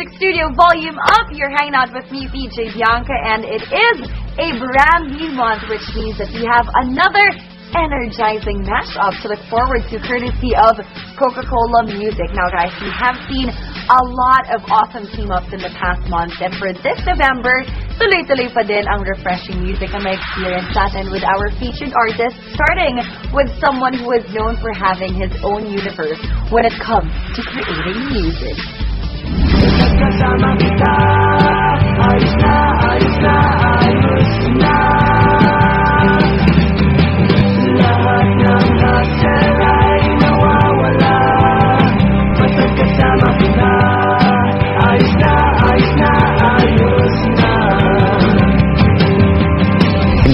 Music Studio Volume Up. You're hanging out with me, DJ Bianca, and it is a brand new month, which means that we have another energizing mashup to look forward to, courtesy of Coca-Cola Music. Now, guys, we have seen a lot of awesome team-ups in the past months, and for this November, tuloy-tuloy pa din ang refreshing music na may experience natin with our featured artists, starting with someone who is known for having his own universe when it comes to creating music.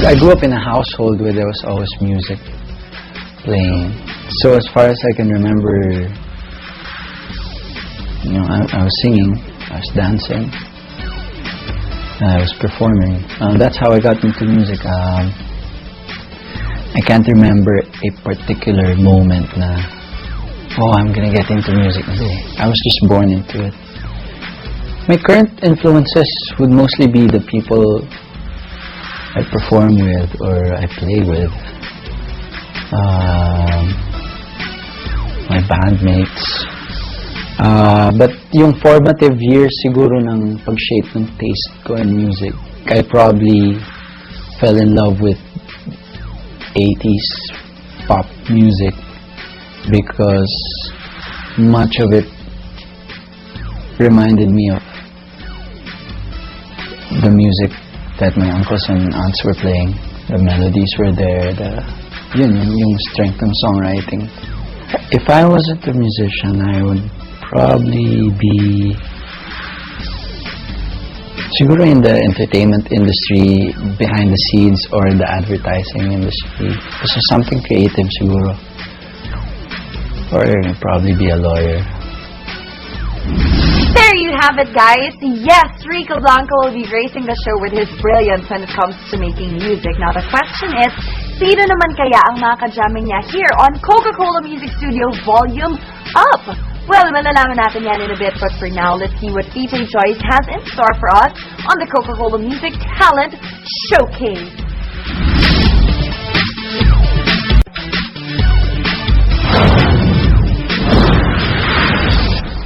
I grew up in a household where there was always music playing. So as far as I can remember, I was singing, I was dancing, I was performing. That's how I got into music. I can't remember a particular moment na, I'm gonna get into music today. I was just born into it. My current influences would mostly be the people I perform with or I play with. My bandmates. But yung formative years siguro ng pag-shape ng taste ko in music, I probably fell in love with 80s pop music because much of it reminded me of the music that my uncles and aunts were playing. The melodies were there, yung strength ng songwriting. If I wasn't a musician, I would probably be siguro in the entertainment industry, behind the scenes, or the advertising industry. So something creative siguro. Or probably be a lawyer. There you have it, guys. Yes, Rico Blanco will be gracing the show with his brilliance when it comes to making music. Now, the question is, sino naman kaya ang makakajamming niya here on Coca-Cola Music Studio Volume Up? Well, malalaman natin yan in a bit, but for now, let's see what DJ Joyce has in store for us on the Coca-Cola Music Talent Showcase.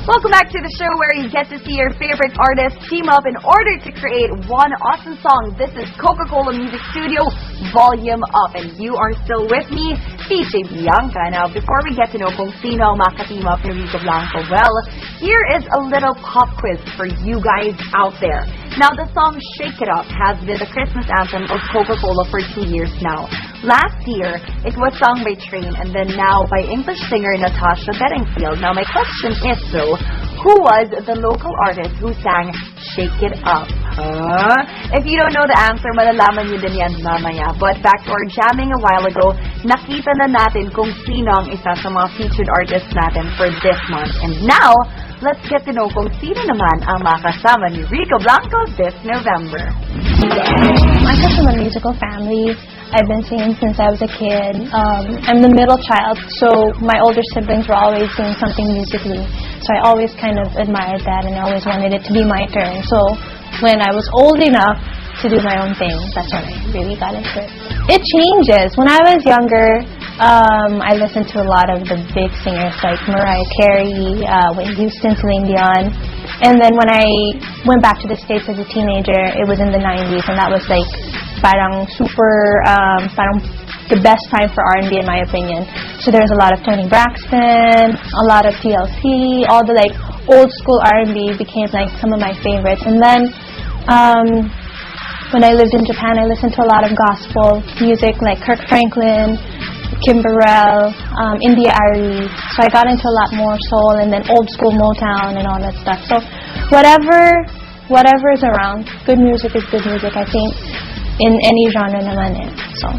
Welcome back to the show where you get to see your favorite artists team up in order to create one awesome song. This is Coca-Cola Music Studio Volume Up, and you are still with me, DJ Bianca. Now, before we get to know kung sino ang maka-team up ni Rico Blanco, well, here is a little pop quiz for you guys out there. Now, the song Shake It Up has been the Christmas anthem of Coca-Cola for 2 years now. Last year, it was sung by Train, and then now by English singer Natasha Bedingfield. Now, my question is, though, who was the local artist who sang Shake It Up? If you don't know the answer, malalaman nyo din yan mamaya. But back to our jamming a while ago, nakita na natin kung sino ang isa sa mga featured artists natin for this month. And now, let's get to know kung sino naman ang makasama ni Rico Blanco this November. I come from a musical family. I've been singing since I was a kid. I'm the middle child, so my older siblings were always doing something musically. So I always kind of admired that, and I always wanted it to be my turn. So when I was old enough to do my own thing, that's when I really got into it. It changes. When I was younger, I listened to a lot of the big singers like Mariah Carey, Whitney Houston, Celine Dion. And then when I went back to the States as a teenager, it was in the 90s, and that was like parang super, parang the best time for R&B in my opinion. So there's a lot of Toni Braxton, a lot of TLC, all the like old school R&B became like some of my favorites. And then when I lived in Japan, I listened to a lot of gospel music like Kirk Franklin, Kim Burrell, India Arie. So I got into a lot more soul, and then old school Motown and all that stuff. So whatever is around, good music is good music, I think, in any genre naman eh. So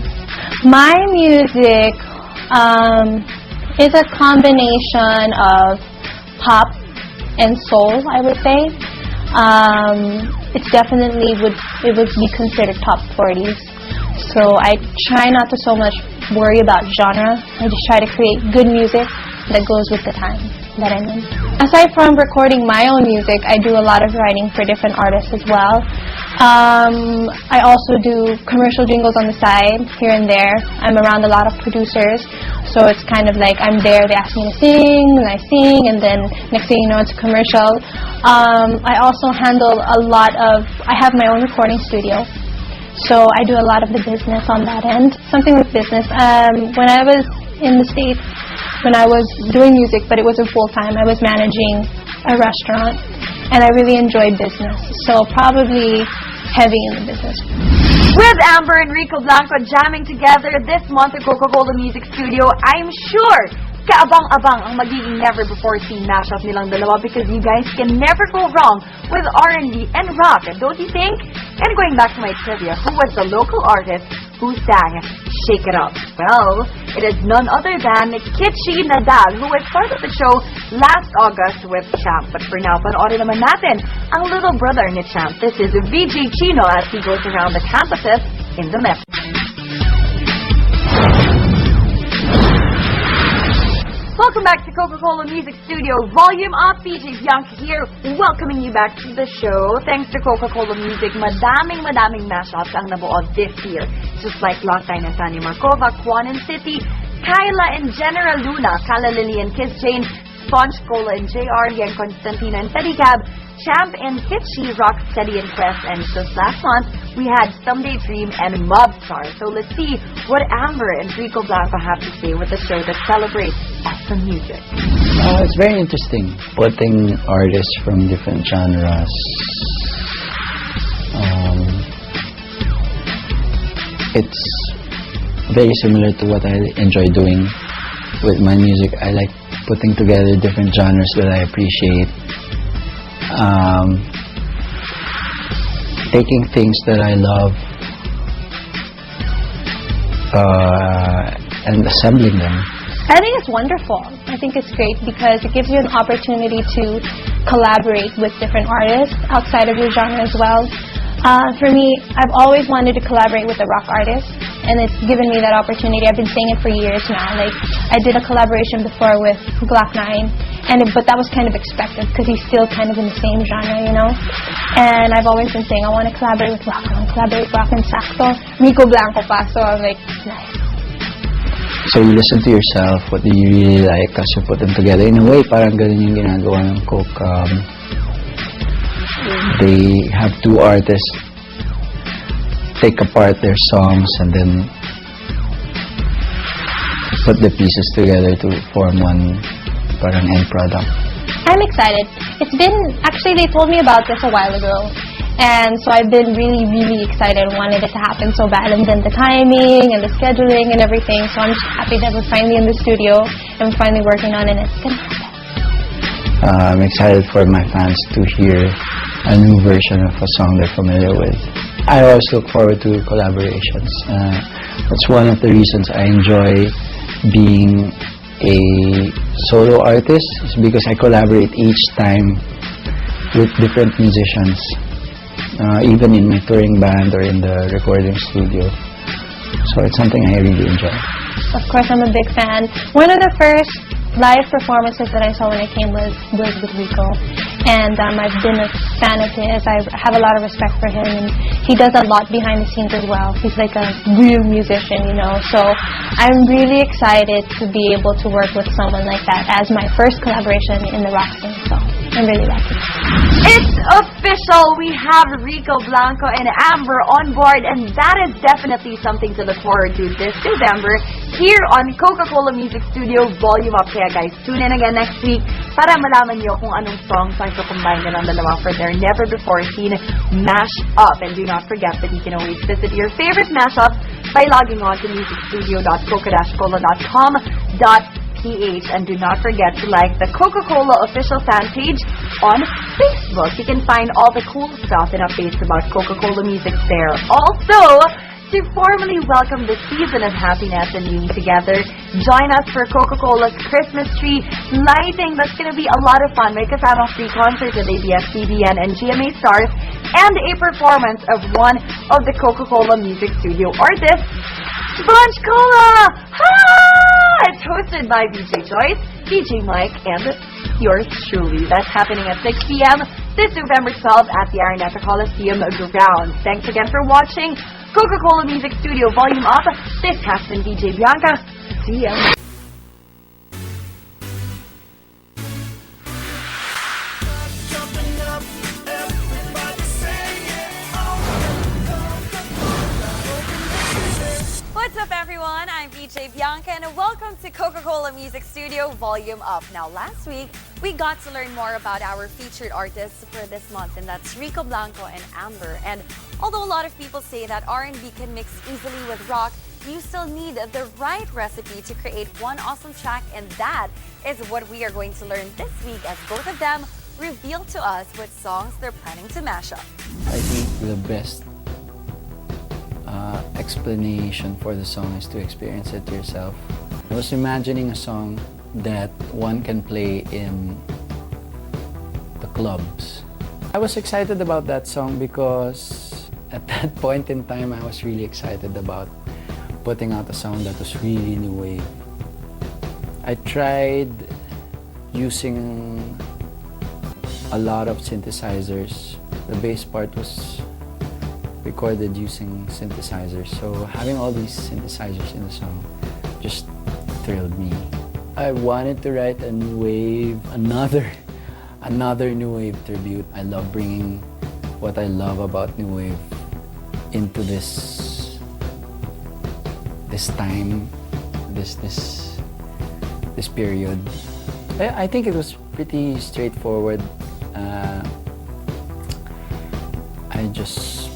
my music is a combination of pop and soul, I would say. It's definitely would be considered top 40s. So I try not to so much worry about genre. I just try to create good music that goes with the time. that I'm in. Aside from recording my own music, I do a lot of writing for different artists as well. I also do commercial jingles on the side, here and there. I'm around a lot of producers, so it's kind of like I'm there, they ask me to sing, and I sing, and then next thing you know, it's a commercial. I also handle I have my own recording studio, so I do a lot of the business on that end. Something with business, when I was in the States, when I was doing music, but it wasn't full-time, I was managing a restaurant, and I really enjoyed business, so probably heavy in the business. With Amber and Rico Blanco jamming together this month at Coca-Cola Music Studio, I'm sure kaabang-abang ang magiging never-before-seen mashup nilang dalawa, because you guys can never go wrong with R&B and rock, don't you think? And going back to my trivia, who was the local artist who sang Shake It Up? Well, it is none other than Kitchi Nadal, who was part of the show last August with Champ. But for now, panoorin naman natin ang little brother ni Champ. This is VJ Chino as he goes around the campuses in the Metro. Welcome back to Coca-Cola Music Studio. Volume up, PJ Bianca here, welcoming you back to the show. Thanks to Coca-Cola Music, madaming mashups ang nabuo this year. Just like Lockdown and Tanya Markova, Kwan and City, Kyla and General Luna, Kala Lily and Kiss Jane, Sponge Cola and JR, Yan Constantina and Pedicab, Champ and Kitchi, Rock Steady and Quest, and just last month we had Someday Dream and Mobstar. So let's see what Amber and Rico Blanco have to say with the show that celebrates awesome music. It's very interesting putting artists from different genres. It's very similar to what I enjoy doing with my music. I like putting together different genres that I appreciate. Taking things that I love and assembling them. I think it's wonderful. I think it's great because it gives you an opportunity to collaborate with different artists outside of your genre as well. For me, I've always wanted to collaborate with a rock artist, and it's given me that opportunity. I've been saying it for years now. Like, I did a collaboration before with Glock 9, but that was kind of expected because he's still kind of in the same genre, you know. And I've always been saying I want to collaborate with rock. I want to collaborate with rock, and sakto Rico Blanco pa. So I'm like, nice. So you listen to yourself, what do you really like, as you put them together. In a way, parang ganun yung ginagawa ng Coke. They have two artists take apart their songs and then put the pieces together to form one parang end product. I'm excited. It's been, actually they told me about this a while ago, and so I've been really excited and wanted it to happen so bad, and then the timing and the scheduling and everything, so I'm just happy that we're finally in the studio and we're finally working on it, and it's gonna happen. I'm excited for my fans to hear a new version of a song they're familiar with. I always look forward to collaborations. That's one of the reasons I enjoy being a solo artist, is because I collaborate each time with different musicians, even in my touring band or in the recording studio. So it's something I really enjoy. Of course, I'm a big fan. One of the first live performances that I saw when I came was with Rico, and I've been a fan of his. I have a lot of respect for him, and he does a lot behind the scenes as well. He's like a real musician, you know, so I'm really excited to be able to work with someone like that as my first collaboration in the rock scene, so I'm really lucky. It's official! We have Rico Blanco and Amber on board, and that is definitely something to look forward to this December here on Coca-Cola Music Studio Volume Up. Kaya guys, tune in again next week para malaman niyo kung anong songs ang combine nilang dalawa for their never-before-seen mash-up. And do not forget that you can always visit your favorite mash-ups by logging on to musicstudio.coca-cola.com.ph. And do not forget to like the Coca-Cola official fan page on Facebook. You can find all the cool stuff and updates about Coca-Cola music there. Also, to formally welcome the season of happiness and being together, join us for Coca-Cola's Christmas tree lighting. That's going to be a lot of fun. May kasama free concerts at ABS-CBN and GMA Stars, and a performance of one of the Coca-Cola Music Studio artists, Sponge Cola! Ha! It's hosted by VJ Joyce, DJ Mike, and yours truly. That's happening at 6 p.m. this November 12th at the Araneta Coliseum grounds. Thanks again for watching Coca-Cola Music Studio Volume Up. This has been DJ Bianca. See ya. What's up, everyone? I'm DJ Bianca, and welcome to Coca-Cola Music Studio Volume Up. Now, last week, we got to learn more about our featured artists for this month, and that's Rico Blanco and Amber. And although a lot of people say that R&B can mix easily with rock, you still need the right recipe to create one awesome track, and that is what we are going to learn this week as both of them reveal to us what songs they're planning to mash up. I think the best explanation for the song is to experience it yourself. I was imagining a song that one can play in the clubs. I was excited about that song because at that point in time I was really excited about putting out a song that was really new wave. I tried using a lot of synthesizers. The bass part was recorded using synthesizers, so having all these synthesizers in the song just thrilled me. I wanted to write a new wave, another new wave tribute. I love bringing what I love about new wave into this time, this period. I think it was pretty straightforward. I just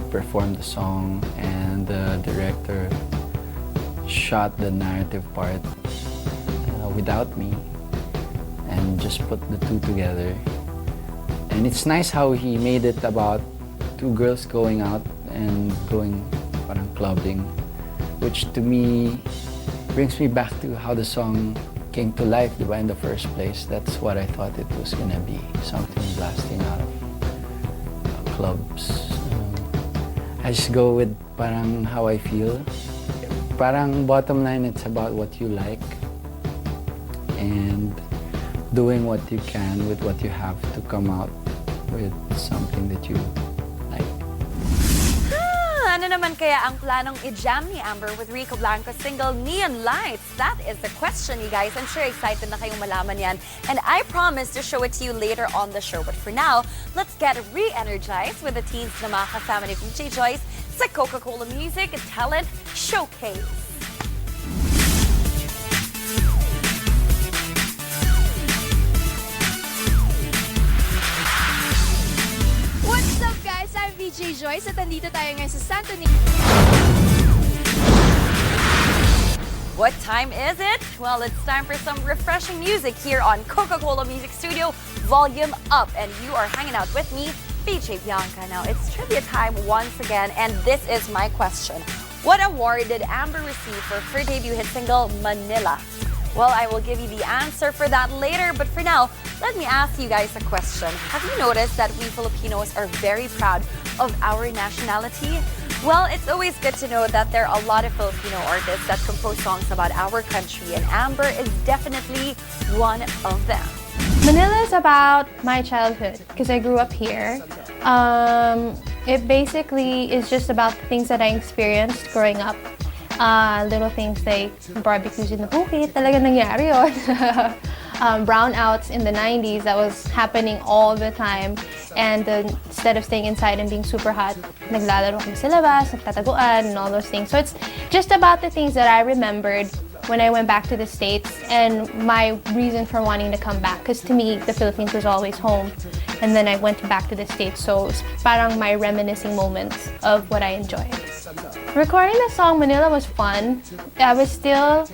performed the song, and the director shot the narrative part without me and just put the two together. And it's nice how he made it about two girls going out and going parang clubbing, which to me brings me back to how the song came to life, diba, in the first place. That's what I thought it was gonna be, something blasting out of clubs. I just go with parang how I feel. Parang bottom line, it's about what you like and doing what you can with what you have to come out with something that you like. Ano naman kaya ang planong i-jam ni Amber with Rico Blanco's single Neon Lights? That is the question, you guys. I'm sure excited na kayong malaman yan. And I promise to show it to you later on the show. But for now, let's get re-energized with the teens na mga kasama ni DJ Joyce sa Coca-Cola Music Talent Showcase. What's up, guys? I'm VJ Joyce at nandito tayo ngayon sa Santo Niño. What time is it? Well, it's time for some refreshing music here on Coca-Cola Music Studio Volume Up. And you are hanging out with me, DJ Bianca. Now, it's trivia time once again, and this is my question. What award did Amber receive for her debut hit single, Manila? Well, I will give you the answer for that later, but for now, let me ask you guys a question. Have you noticed that we Filipinos are very proud of our nationality? Well, it's always good to know that there are a lot of Filipino artists that compose songs about our country, and Amber is definitely one of them. Manila is about my childhood because I grew up here. It basically is just about the things that I experienced growing up. Little things like barbecues in the bukid, talaga nangyari yun. Brownouts in the 90s, that was happening all the time. And instead of staying inside and being super hot, naglalaro kami sa labas, nagtataguan, and all those things. So it's just about the things that I remembered when I went back to the States and my reason for wanting to come back. Because to me, the Philippines was always home. And then I went back to the States. So it's parang my reminiscing moments of what I enjoyed. Recording the song Manila was fun. I was still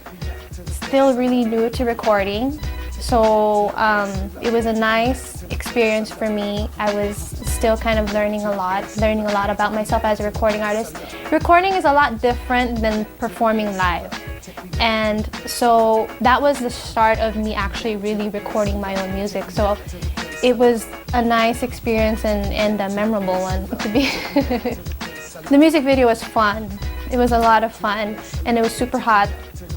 really new to recording. So it was a nice experience for me. I was still kind of learning a lot about myself as a recording artist. Recording is a lot different than performing live. And so that was the start of me actually really recording my own music. So it was a nice experience and a memorable one to be. The music video was fun. It was a lot of fun and it was super hot.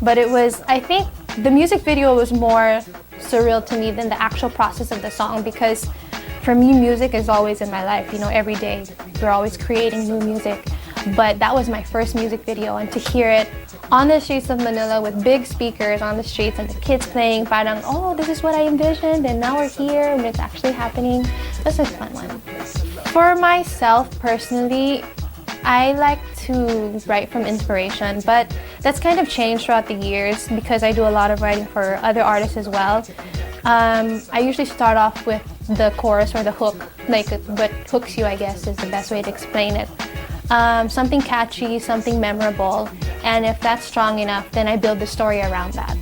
But it was, I think, the music video was more surreal to me than the actual process of the song, because for me, music is always in my life. You know, every day we're always creating new music. But that was my first music video, and to hear it on the streets of Manila with big speakers on the streets and the kids playing, parang, oh, this is what I envisioned, and now we're here and it's actually happening. That's a fun one. For myself personally, I like to write from inspiration, but that's kind of changed throughout the years because I do a lot of writing for other artists as well. I usually start off with the chorus or the hook, like what hooks you, I guess, is the best way to explain it. Something catchy, something memorable, and if that's strong enough, then I build the story around that.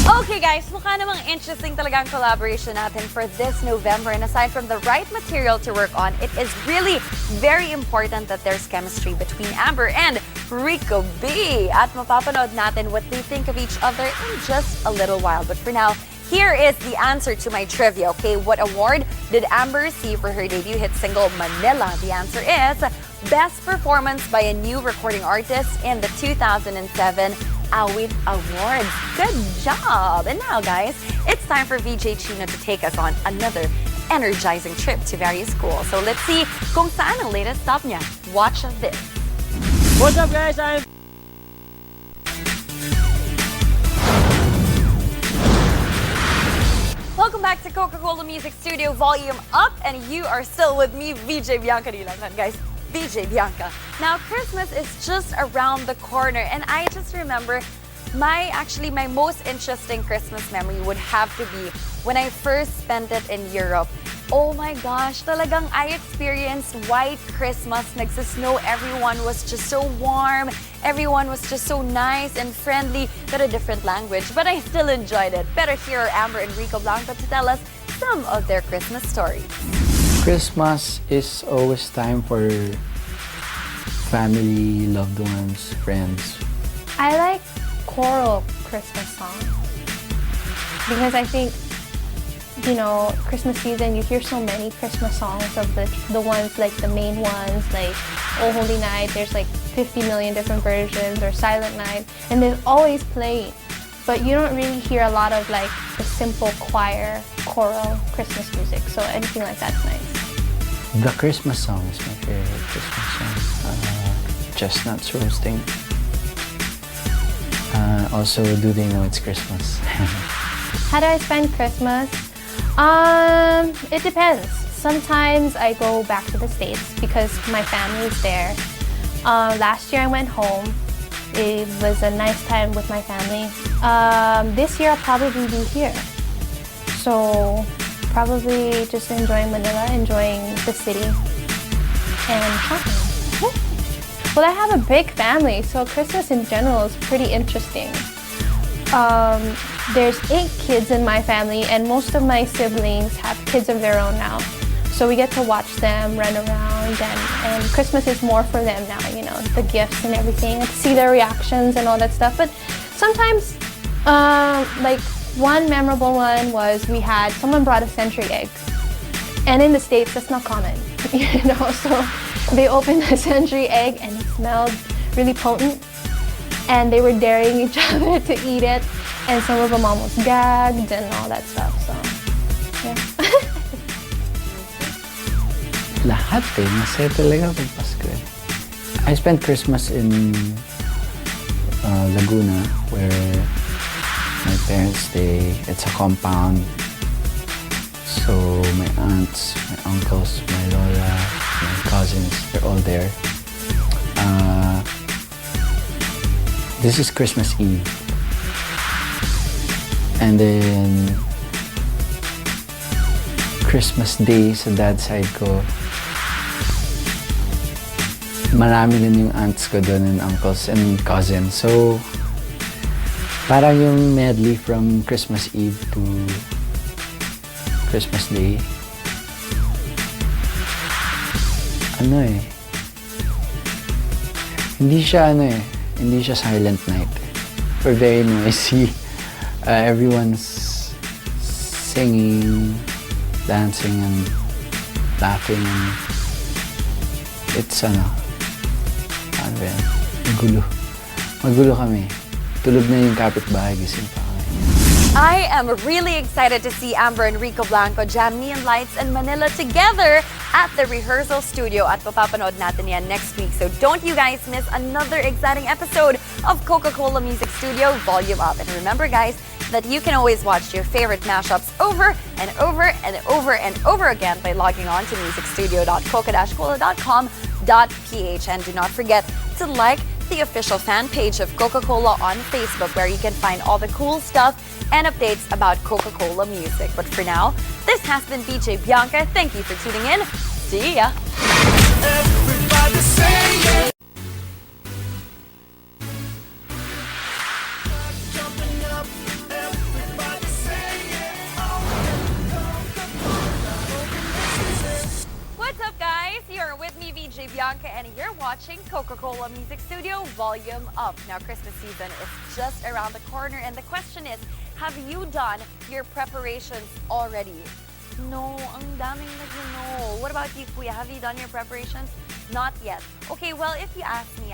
Okay guys, mukha namang interesting talagang collaboration natin for this November. And aside from the right material to work on, it is really very important that there's chemistry between Amber and Rico B. At mapapanood natin what they think of each other in just a little while. But for now, here is the answer to my trivia, okay? What award did Amber receive for her debut hit single, Manila? The answer is Best Performance by a New Recording Artist in the 2007 Awit Awards. Good job! And now, guys, it's time for VJ Chino to take us on another energizing trip to various schools. So let's see kung saan ang latest stop niya. Watch this. What's up, guys? Welcome back to Coca-Cola Music Studio, volume up, and you are still with me, VJ Bianca. Guys, VJ Bianca. Now, Christmas is just around the corner, and I just remember my most interesting Christmas memory would have to be when I first spent it in Europe. Oh my gosh, talagang I experienced white Christmas. Nagsasnow, everyone was just so warm. Everyone was just so nice and friendly, but a different language. But I still enjoyed it. Better hear Amber and Rico Blanco to tell us some of their Christmas stories. Christmas is always time for family, loved ones, friends. I like choral Christmas songs because I think, you know, Christmas season, you hear so many Christmas songs of the ones, like the main ones, like Oh Holy Night, there's like 50 million different versions, or Silent Night, and they're always playing. But you don't really hear a lot of like the simple choir, choral Christmas music, so anything like that's nice. The Christmas song is my favorite Christmas song. Chestnuts roasting. Also, Do They Know It's Christmas? How do I spend Christmas? It depends. Sometimes I go back to the States because my family's there. Last year I went home. It was a nice time with my family. This year I'll probably be here. So probably just enjoying Manila, enjoying the city, and shopping. Well, I have a big family, so Christmas in general is pretty interesting. There's 8 kids in my family, and most of my siblings have kids of their own now. So we get to watch them run around, and Christmas is more for them now, you know, the gifts and everything, and to see their reactions and all that stuff. But sometimes, like one memorable one was someone brought a century egg. And in the States, that's not common, you know, so they opened the century egg and it smelled really potent. And they were daring each other to eat it, and some of them almost gagged and all that stuff. So, yeah. Lahat masaya talaga pag Pasko. I spent Christmas in Laguna, where my parents stay. It's a compound. So my aunts, my uncles, my lola, my cousins, they're all there. This is Christmas Eve. And then Christmas Day sa dad's side ko, marami din yung aunts ko doon and uncles and cousins. So parang yung medley from Christmas Eve to Christmas Day. Hindi siya silent night. We're very noisy. Everyone's singing, dancing, and laughing. And it's magulo. Magulo kami. Tulog na yung kapitbahay, gising pa kami. I am really excited to see Amber and Rico Blanco jam Neon Lights in Manila together at the rehearsal studio at mapapanood natin yan next week. So don't you guys miss another exciting episode of Coca-Cola Music Studio Volume Up. And remember guys, that you can always watch your favorite mashups over and over and over and over again by logging on to musicstudio.coca-cola.com.ph. And do not forget to like the official fan page of Coca-Cola on Facebook, where you can find all the cool stuff and updates about Coca-Cola music. But for now, this has been VJ Bianca. Thank you for tuning in. See ya! Everybody say it. Jumping up, everybody say it. What's up, guys? You're with me, VJ Bianca, and you're watching Coca-Cola Music Studio Volume Up. Now, Christmas season is just around the corner, and the question is, have you done your preparations already? No, ang daming nag-no. What about you, Kuya? Have you done your preparations? Not yet. Okay, well, if you ask me,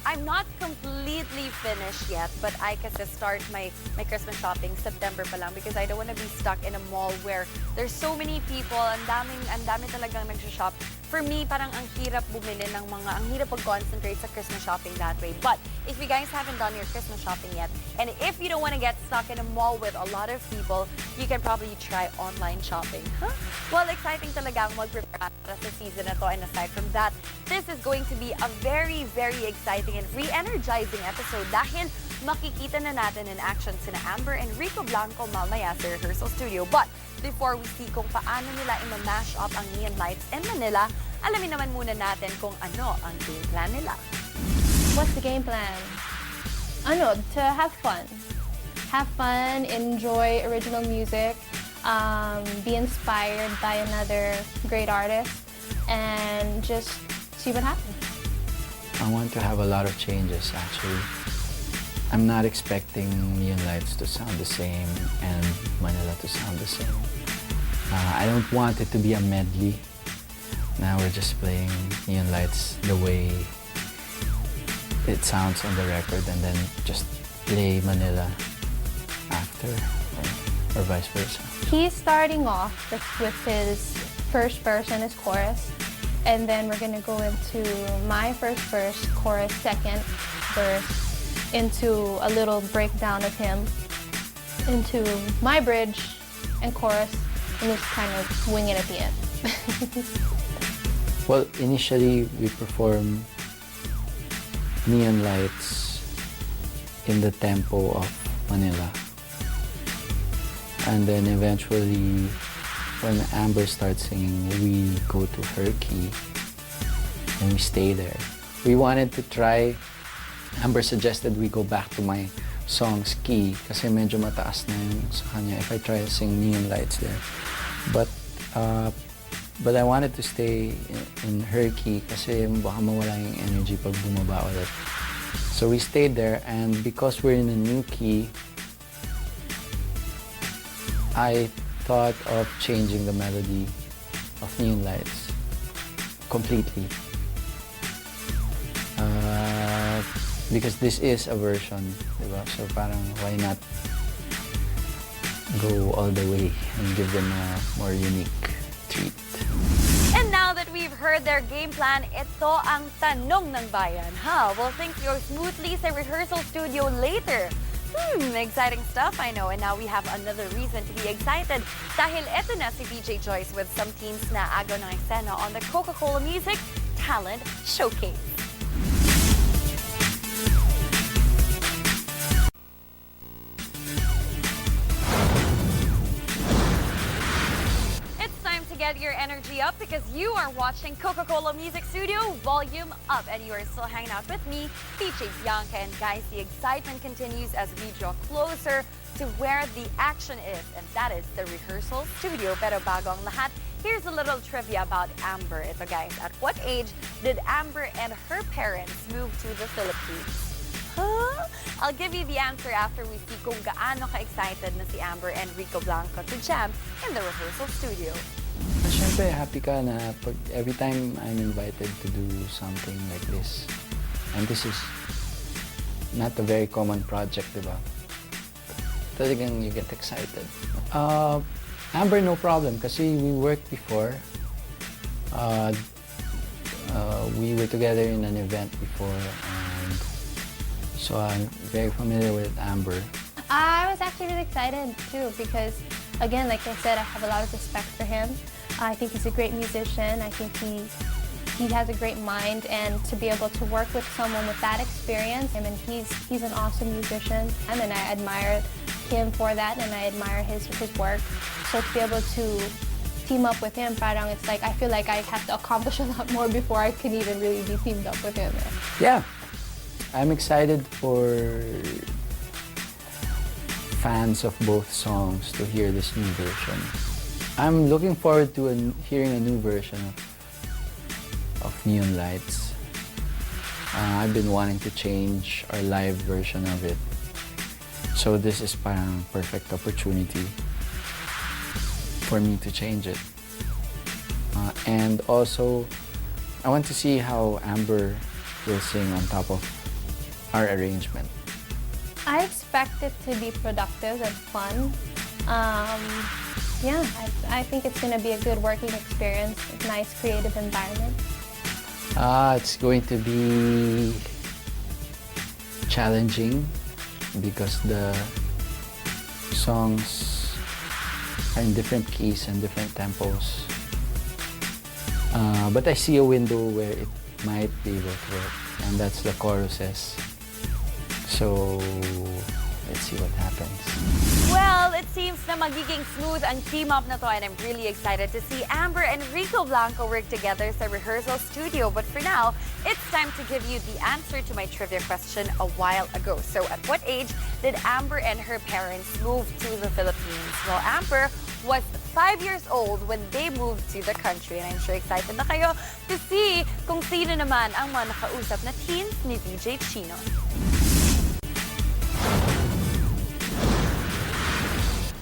I'm not completely finished yet, but I can start my Christmas shopping September pa lang because I don't want to be stuck in a mall where there's so many people, ang dami talagang nag-shop. For me, parang ang hirap bumili ng ang hirap pag-concentrate sa Christmas shopping that way. But if you guys haven't done your Christmas shopping yet, and if you don't want to get stuck in a mall with a lot of people, you can probably try online shopping. Huh? Well, exciting talagang mag-prepare para sa season na to. And aside from that, this is going to be a very, very exciting and re-energizing episode dahil makikita na natin in action sina Amber and Rico Blanco mamaya sa rehearsal studio. But before we see kung paano nila ima-mash up ang Neon Lights in Manila, alamin naman muna natin kung ano ang game plan nila. What's the game plan? To have fun. Have fun, enjoy original music, be inspired by another great artist, and just see what happens. I want to have a lot of changes, actually. I'm not expecting Neon Lights to sound the same and Manila to sound the same. I don't want it to be a medley. Now we're just playing Neon Lights the way it sounds on the record and then just play Manila after, or vice versa. He's starting off with his first verse and his chorus, and then we're gonna go into my first verse, chorus, second verse, into a little breakdown of him, into my bridge and chorus, and just kind of wing it at the end. Well, initially we perform Neon Lights in the tempo of Manila. And then eventually, when Amber starts singing, we go to her key and we stay there. We wanted to try, Amber suggested we go back to my song's key kasi medyo mataas na yung sa kanya if I try to sing Neon Lights there. But I wanted to stay in her key kasi baka mawala yung energy pag bumaba ulit. So we stayed there, and because we're in a new key, I thought of changing the melody of Neon Lights completely. Because this is a version, diba? So parang why not go all the way and give them a more unique treat. And now that we've heard their game plan, ito ang tanong ng bayan. How will things go smoothly sa rehearsal studio later? Exciting stuff, I know. And now we have another reason to be excited dahil ito na si VJ Joyce with some teams na agaw ng eksena on the Coca-Cola Music Talent Showcase. Get your energy up because you are watching Coca-Cola Music Studio Volume Up, and you are still hanging out with me, VJ Bianca. And guys, the excitement continues as we draw closer to where the action is, and that is the rehearsal studio. Pero bago ang lahat, here's a little trivia about Amber. Ito guys, at what age did Amber and her parents move to the Philippines? Huh? I'll give you the answer after we see kung gaano ka-excited na si Amber and Rico Blanco to jam in the rehearsal studio. Siyempre, happy ka na every time I'm invited to do something like this. And this is not a very common project, diba? talagang you get excited. Amber, no problem kasi we worked before. We were together in an event before, and so I'm very familiar with Amber. I was actually really excited too because, again, like I said, I have a lot of respect for him. I think he's a great musician. I think he has a great mind, and to be able to work with someone with that experience, I mean, he's an awesome musician, and I admire him for that, and I admire his work. So to be able to team up with him, parang it's like I feel like I have to accomplish a lot more before I can even really be teamed up with him. Yeah, I'm excited for fans of both songs to hear this new version. I'm looking forward to hearing a new version of Neon Lights. I've been wanting to change our live version of it. So this is parang perfect opportunity for me to change it. And also, I want to see how Amber will sing on top of our arrangement. I expect it to be productive and fun. Yeah, I think it's going to be a good working experience, a nice creative environment. It's going to be challenging because the songs are in different keys and different tempos. But I see a window where it might be able to work, and that's the choruses. So, let's see what happens. Well, it seems na magiging smooth ang team-up na to, and I'm really excited to see Amber and Rico Blanco work together sa rehearsal studio. But for now, it's time to give you the answer to my trivia question a while ago. So, at what age did Amber and her parents move to the Philippines? Well, Amber was 5 years old when they moved to the country. And I'm sure excited na kayo to see kung sino naman ang mga nakausap na teens ni DJ Chino.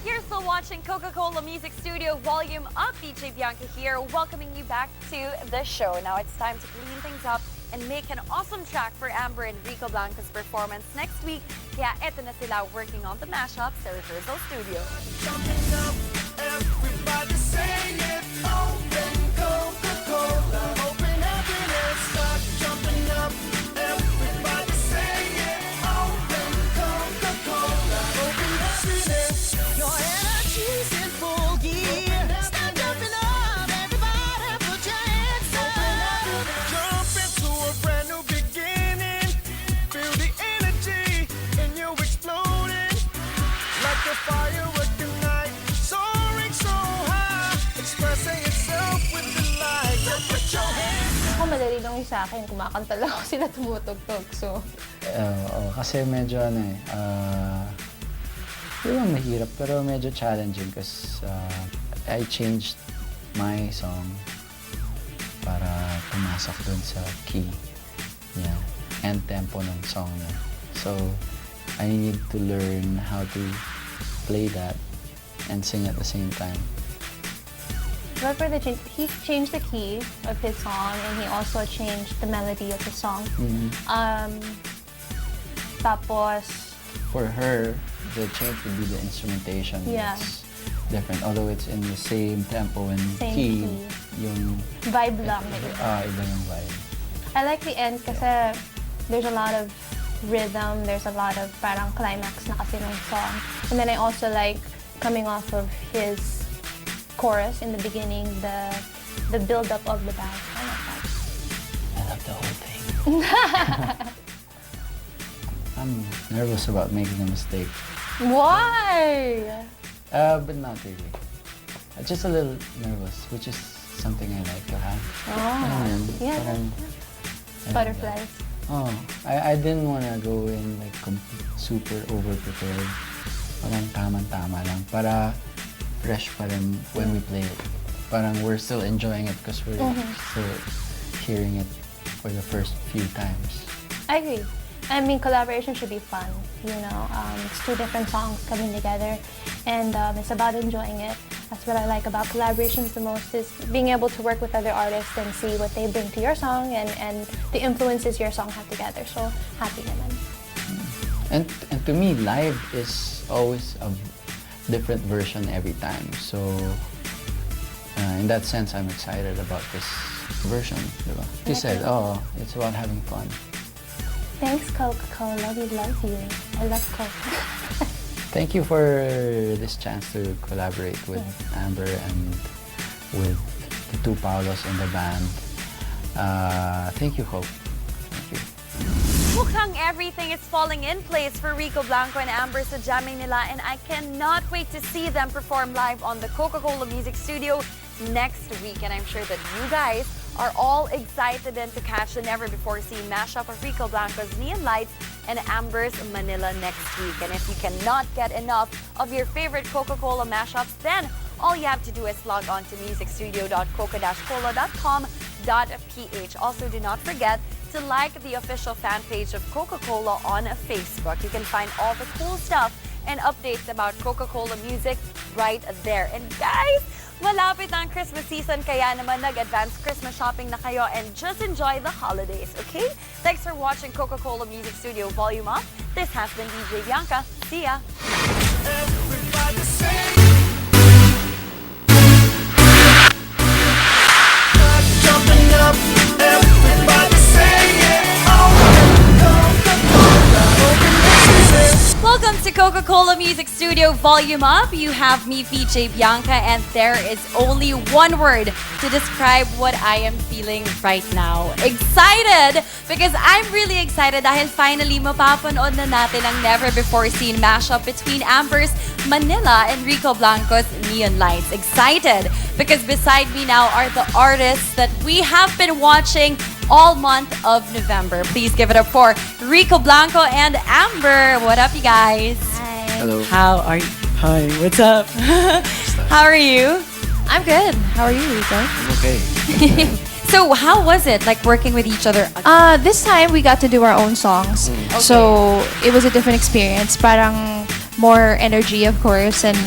You're still watching Coca-Cola Music Studio Volume Up. DJ Bianca here, welcoming you back to the show. Now it's time to clean things up and make an awesome track for Amber and Rico Blanco's performance next week. Kaya eto na sila working on the mashup sa rehearsal studio. Jumping up, everybody say it. Open Coca-Cola, open happiness. Start jumping up, everybody say it. Open Coca-Cola, open happiness. Your energy's in full gear. Start jumping up, everybody put your hands up. Jump into a brand new beginning. Feel the energy in you exploding like a firework tonight. Soaring so high, expressing itself with the light. So put your hands. Ako madali lang yung sa akin, kumakanta lang ako sila tumutugtog. So, Kasi medyo di ba mahirap pero medyo challenging kasi I changed my song para pumasok dun sa key niya and tempo ng song niya. So, I need to learn how to play that and sing at the same time. but for the change, he changed the key of his song, and he also changed the melody of the song. Tapos, For her, the change would be the instrumentation. Yeah. It's different. Although it's in the same tempo and Same key, key. yung vibe lang na iba. iba yung vibe. I like the end kasi there's a lot of rhythm, there's a lot of parang climax na kasi ng song. And then I also like coming off of his chorus in the beginning, the build-up of the band. I like that. I love the whole thing. I'm nervous about making a mistake. Why? But not really. Just a little nervous, which is something I like to have. Ayan, Yeah. parang- Butterflies. I didn't want to go in like super over-prepared. Parang tamang-tama lang. Para fresh pa rin when we play it. Parang we're still enjoying it because we're still hearing it for the first few times. I agree. I mean, collaboration should be fun, you know. It's two different songs coming together, and it's about enjoying it. That's what I like about collaborations the most, is being able to work with other artists and see what they bring to your song and the influences your song have together. So, happy naman. And to me, live is always a different version every time. So in that sense, I'm excited about this version. Diba? You said, oh, it's about having fun. Thanks, Coca-Cola. We love you. I love Coke. Thank you for this chance to collaborate with Amber and with the two Paulos in the band. Thank you, Hope. Thank you. Mukhang everything is falling in place for Rico Blanco and Amber sa jamming nila, and I cannot wait to see them perform live on the Coca-Cola Music Studio next week. And I'm sure that you guys are all excited and to catch the never-before-seen mashup of Rico Blanco's Neon Lights and Amber's Manila next week. And if you cannot get enough of your favorite Coca-Cola mashups, then all you have to do is log on to musicstudio.coca-cola.com.ph. Also, do not forget to like the official fan page of Coca-Cola on Facebook. You can find all the cool stuff and updates about Coca-Cola music right there. And guys, malapit na ang Christmas season, kaya naman nag-advance Christmas shopping na kayo and just enjoy the holidays, okay? Thanks for watching Coca-Cola Music Studio Volume Up. This has been DJ Bianca. See ya! Everybody say jumping up, everybody say it. Welcome to Coca-Cola Music Studio Volume Up. You have me, VJ Bianca, and there is only one word to describe what I am feeling right now. Excited! Because I'm really excited dahil finally mapapanood na natin ang never-before-seen mashup between Amber's Manila and Rico Blanco's Neon Lights. Excited because beside me now are the artists that we have been watching all month of November. Please give it up for Rico Blanco and Amber. What up, you guys? Hi. Hello. How are you? Hi, what's up? How are you? I'm good. How are you, Rico? I'm okay. So how was it, like working with each other? This time we got to do our own songs. So it was a different experience. Parang more energy, of course, and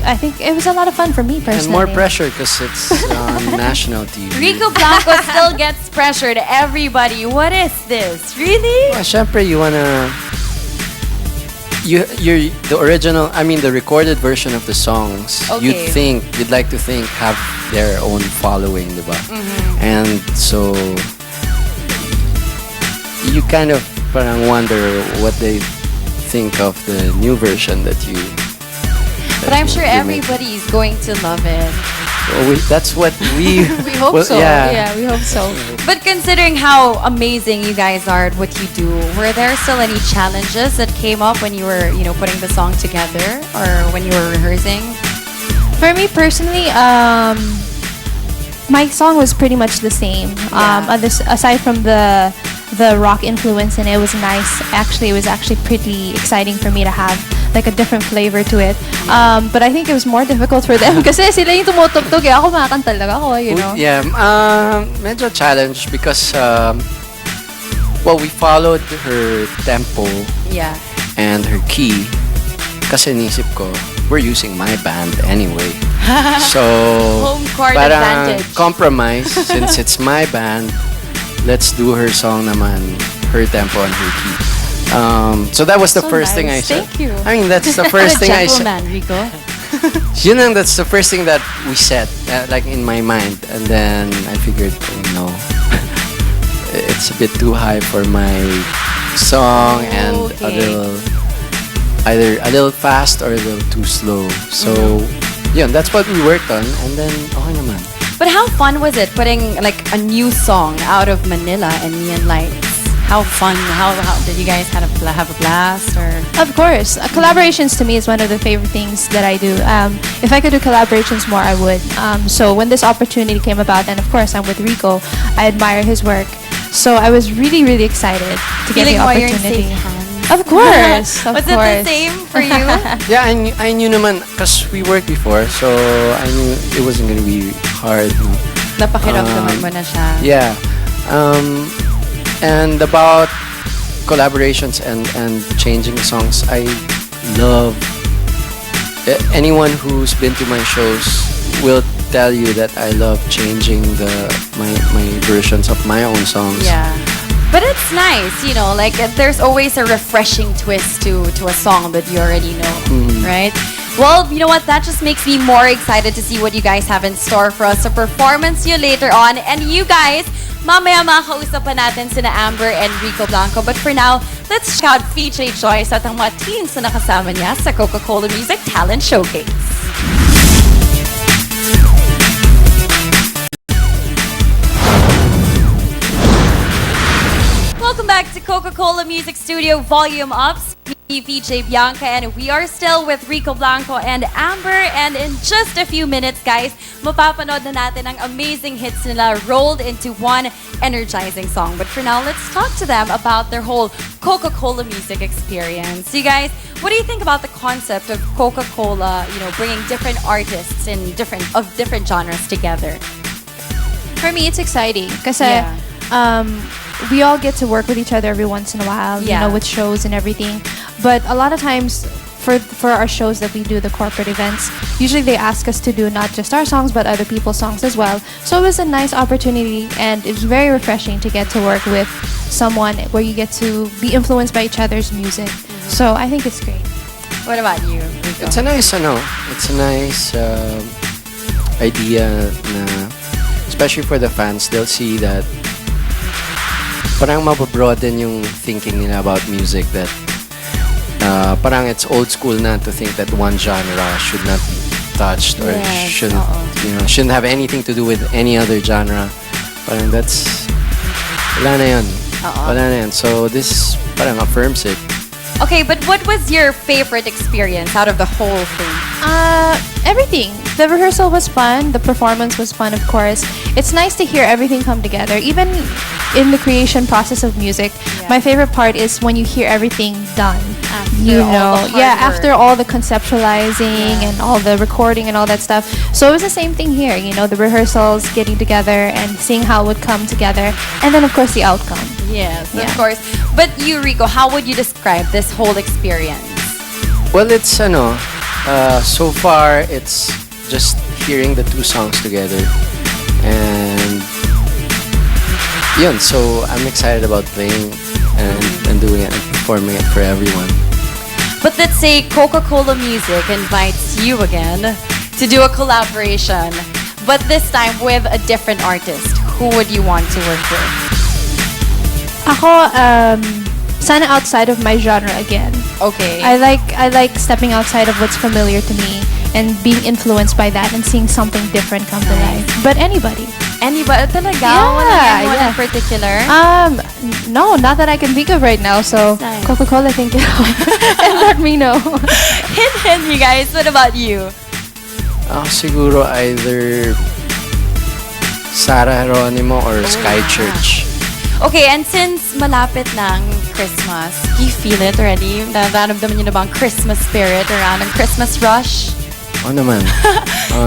I think it was a lot of fun for me personally. And more pressure because it's on national TV. Rico Blanco still gets pressured. Everybody, what is this? Really? Well, syempre, you wanna... You're the original, I mean the recorded version of the songs, Okay. you'd like to think have their own following, diba? And so you kind of parang wonder what they think of the new version that you... But I'm sure you make. everybody is going to love it. Well, that's what we... We hope so. Yeah. We hope so. But considering how amazing you guys are at what you do, were there still any challenges that came up when you were, putting the song together or when you were rehearsing? For me personally, my song was pretty much the same. Aside from the rock influence, and it was nice. Actually, it was actually pretty exciting for me to have like a different flavor to it. But I think it was more difficult for them kasi sila yung tumutugtog. Ako makakanta lang ako, you know. Yeah, medyo challenge because we followed her tempo Yeah. and her key kasi nisip ko we're using my band anyway. So Home court parang advantage. compromise since it's my band, let's do her song naman, her tempo and her key. So that was the So first thing I nice. said. Thank you. I mean, that's the first thing I said. Gentleman, Rico. That's the first thing that we said, like in my mind. And then I figured, oh no, it's a bit too high for my song and either a little fast or a little too slow. So, yeah, that's what we worked on. And then, okay naman. But how fun was it putting like a new song out of Manila and Neon Lights? How fun? How did you guys have a blast or? Of course. Collaborations to me is one of the favorite things that I do. If I could do collaborations more, I would. So when this opportunity came about, and of course I'm with Rico, I admire his work. So I was really, really excited to get Feeling the more you're in opportunity. safe hands. Of course. Of Was course. it the same for you? Yeah, I knew naman, because we worked before, so I knew it wasn't going to be hard. No? Napakiramdaman mo na siya. Yeah. And about collaborations and changing songs, I love anyone who's been to my shows will tell you that I love changing my versions of my own songs. Yeah. But it's nice, you know, like there's always a refreshing twist to a song that you already know, right? Well, you know what? That just makes me more excited to see what you guys have in store for us. So performance you later on. And you guys, mamaya makakausap pa natin sina Amber and Rico Blanco. But for now, let's check out VJ Joyce at ang mga teens na nakasama niya sa Coca-Cola Music Talent Showcase. Welcome back to Coca-Cola Music Studio Volume Up. Me, VJ Bianca, and we are still with Rico Blanco and Amber. And in just a few minutes, guys, mapapanood na natin ang amazing hits nila rolled into one energizing song. But for now, let's talk to them about their whole Coca-Cola music experience. You guys, what do you think about the concept of Coca-Cola, you know, bringing different artists in different genres together? For me, it's exciting because we all get to work with each other every once in a while, you know, with shows and everything. But a lot of times, for our shows that we do, the corporate events, usually they ask us to do not just our songs, but other people's songs as well. So it was a nice opportunity, and it's very refreshing to get to work with someone where you get to be influenced by each other's music. So I think it's great. What about you, Rico? It's a nice, idea na, especially for the fans, they'll see that parang mababroaden yung thinking nila about music, that parang it's old school na to think that one genre should not be touched or shouldn't have anything to do with any other genre. Parang that's wala na yun. Wala na yun. So this parang affirms it. Okay, but what was your favorite experience out of the whole thing? Everything. The rehearsal was fun. The performance was fun, of course. It's nice to hear everything come together. Even in the creation process of music, my favorite part is when you hear everything done. After all the conceptualizing and all the recording and all that stuff. So it was the same thing here, you know, the rehearsals, getting together and seeing how it would come together, and then of course the outcome. Yes, of course. But you, Rico, how would you describe this whole experience? Well, it's so far it's just hearing the two songs together, and yun, so I'm excited about playing and doing it and performing it for everyone. But let's say Coca-Cola Music invites you again to do a collaboration, but this time with a different artist. Who would you want to work with? Ako, sana outside of my genre again. Okay. I like stepping outside of what's familiar to me and being influenced by that and seeing something different come to life. But anybody. Anybody talaga? Yeah, anyone in particular? No, not that I can think of right now. So nice. Coca-Cola, think it out and let me know. Hint, you guys. What about you? Siguro either Sarah Geronimo or Sky Church. Okay, and since malapit ng Christmas, you feel it already? Nararamdaman niyo na bang Christmas spirit around ang Christmas rush? Oo naman.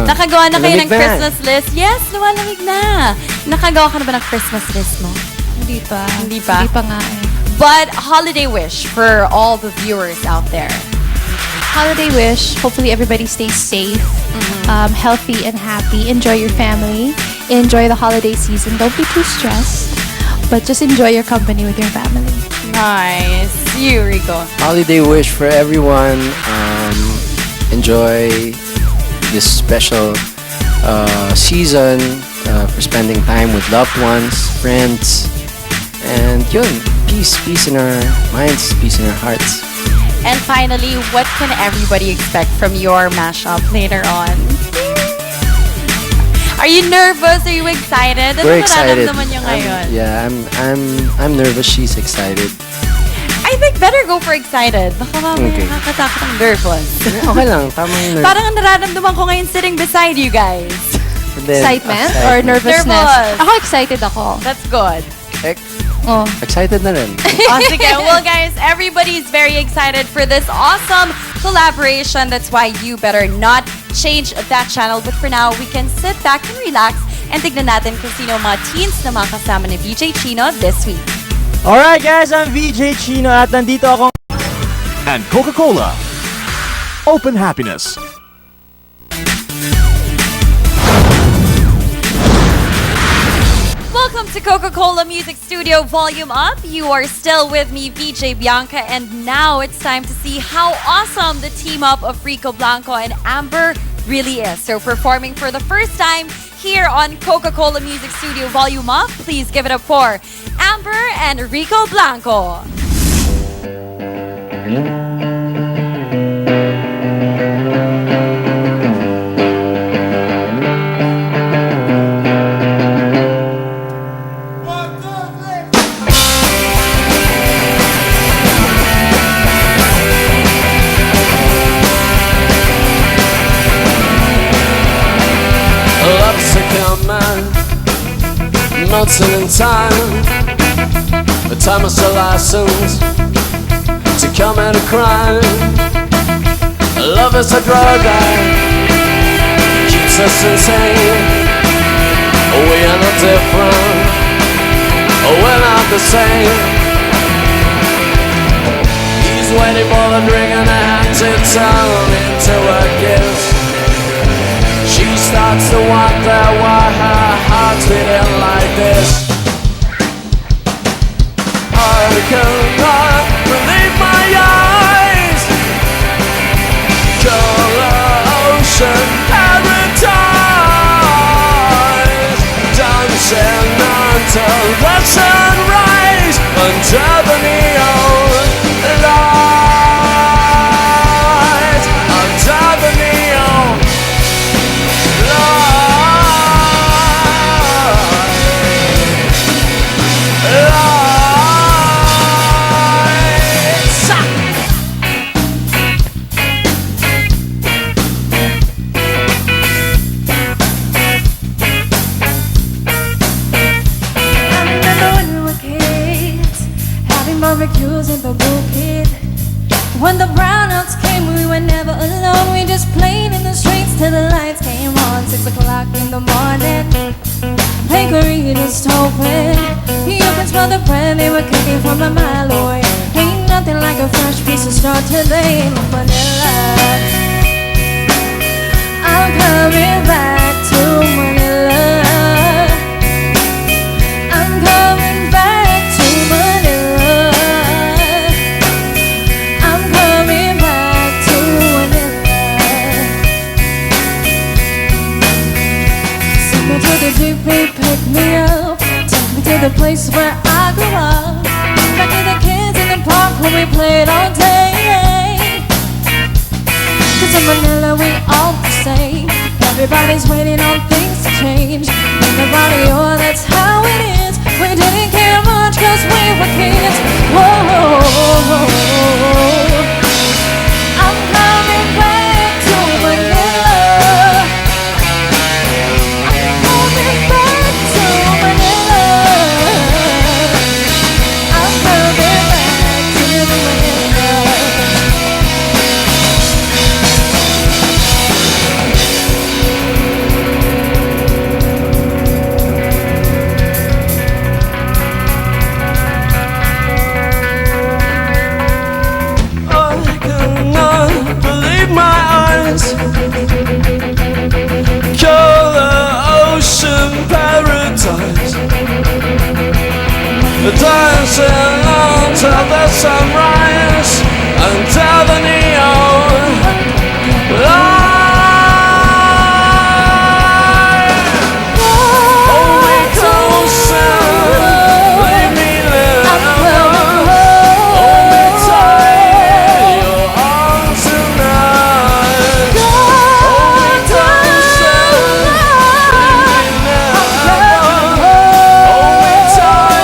Nakagawa na kayo ng Christmas list? Yes, lumalamig na. Nakagawa ka na ba ng Christmas list mo? Hindi pa. Hindi pa? Hindi pa nga eh. But holiday wish for all the viewers out there. Holiday wish, hopefully everybody stays safe, healthy and happy. Enjoy your family. Enjoy the holiday season. Don't be too stressed, but just enjoy your company with your family. Nice. You, Rico. Holiday wish for everyone. Enjoy this special season for spending time with loved ones, friends, and yun, peace in our minds, peace in our hearts. And finally, what can everybody expect from your mashup later on? Are you nervous? Are you excited? We're excited. Niyo ngayon? I'm nervous. She's excited. I think better go for excited. Baka mamaya nakakatakot ang nervous. Okay lang, tamang nervous. Parang ang nararamdaman ko ngayon sitting beside you guys. Excitement or nervousness? Nervous. Ako excited ako. That's good. Excited na rin. Sige. Well, guys, everybody's very excited for this awesome collaboration. That's why you better not change that channel. But for now, we can sit back and relax and tignan natin kung sino mga teens na makasama ni VJ Chino this week. Alright guys, I'm VJ Chino at nandito akong and Coca-Cola. Open happiness. Welcome to Coca-Cola Music Studio Volume Up. You are still with me, VJ Bianca, and now it's time to see how awesome the team up of Rico Blanco and Amber really is. So performing for the first time here on Coca-Cola Music Studio Volume Up, please give it up for Amber and Rico Blanco. Not in time, but time is a license to commit a crime. Love is a drug that keeps us insane. We are not different, we're not the same. He's waiting for the drink and hands it down into a kiss. She starts to wonder why her heart's beating like this. I cannot believe my eyes. Color ocean paradise, dancing until the sunrise under the neon lights, under the neon. Barbecues in the bouquet. When the brownouts came, we were never alone. We just played in the streets till the lights came on. 6 o'clock in the morning, bakery just open. You can smell the bread they were cooking from a mile away. Ain't nothing like a fresh piece of strawberry in vanilla. I'm coming back to Manila. I'm coming back to Manila. I'm coming back to Manila. Send me to the GP, pick me up. Take me to the place where I grew up. Back with the kids in the park when we played all day. 'Cause in Manila we all the same. Everybody's waiting on things to change. Everybody, oh, that's how it is. We didn't care much 'cause we were kids. Whoa, I'm coming back to Manila. I'm coming back to Manila. I'm coming back to Manila. Dancing until the sunrise, until the neon light. Hold me closer, leave me live. Hold me tight, your arms tonight. Hold me closer, leave me live. Hold me tight.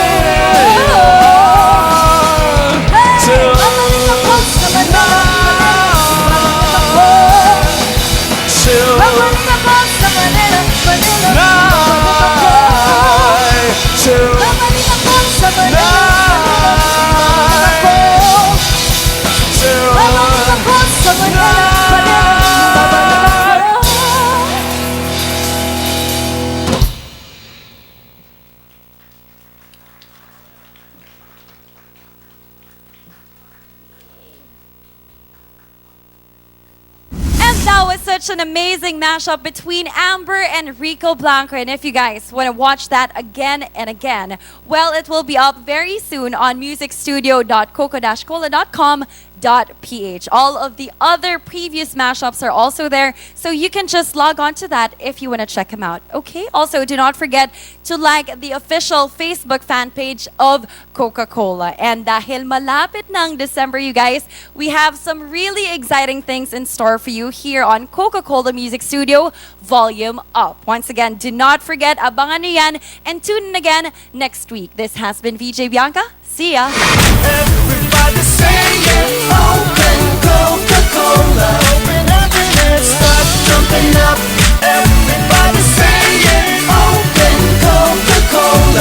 That was such an amazing mashup between Amber and Rico Blanco. And if you guys want to watch that again and again, well, it will be up very soon on musicstudio.coco-cola.com.ph. All of the other previous mashups are also there, so you can just log on to that if you want to check them out. Okay? Also, do not forget to like the official Facebook fan page of Coca-Cola. And dahil malapit ng December, you guys, we have some really exciting things in store for you here on Coca-Cola Music Studio Volume Up. Once again, do not forget, abangan nyo yan and tune in again next week. This has been VJ Bianca. See ya! Everybody saying open Coca-Cola. Open up and start jumping up. Everybody saying open Coca-Cola.